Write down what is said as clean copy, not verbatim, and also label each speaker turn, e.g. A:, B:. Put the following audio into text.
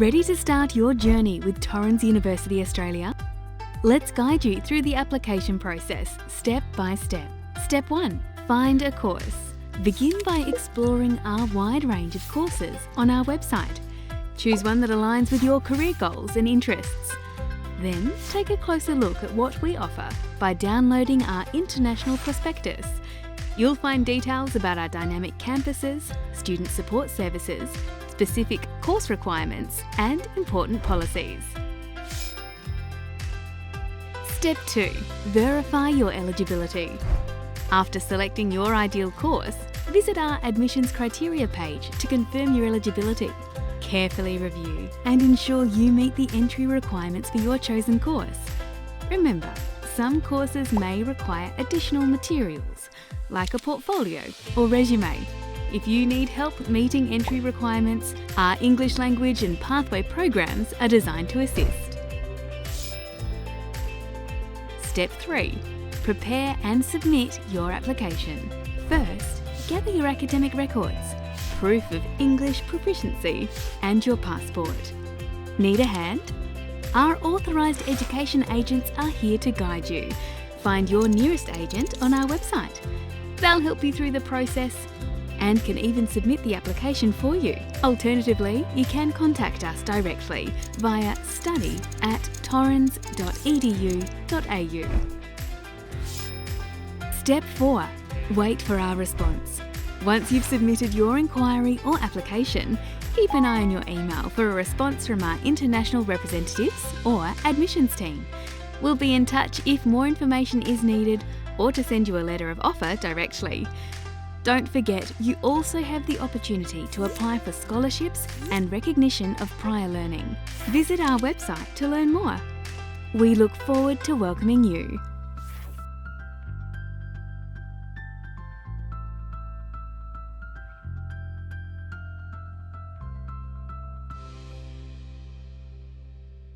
A: Ready to start your journey with Torrens University Australia? Let's guide you through the application process, step by step. Step 1. Find a course. Begin by exploring our wide range of courses on our website. Choose one that aligns with your career goals and interests. Then take a closer look at what we offer by downloading our international prospectus. You'll find details about our dynamic campuses, student support services, specific course requirements, and important policies. Step 2. Verify your eligibility. After selecting your ideal course, visit our admissions criteria page to confirm your eligibility. Carefully review and ensure you meet the entry requirements for your chosen course. Remember, some courses may require additional materials, like a portfolio or resume. If you need help meeting entry requirements, our English language and pathway programs are designed to assist. Step 3. Prepare and submit your application. First, gather your academic records, proof of English proficiency, and your passport. Need a hand? Our authorised education agents are here to guide you. Find your nearest agent on our website. They'll help you through the process and can even submit the application for you. Alternatively, you can contact us directly via study@torrens.edu.au. Step 4. Wait for our response. Once you've submitted your inquiry or application, keep an eye on your email for a response from our international representatives or admissions team. We'll be in touch if more information is needed or to send you a letter of offer directly. Don't forget, you also have the opportunity to apply for scholarships and recognition of prior learning. Visit our website to learn more. We look forward to welcoming you.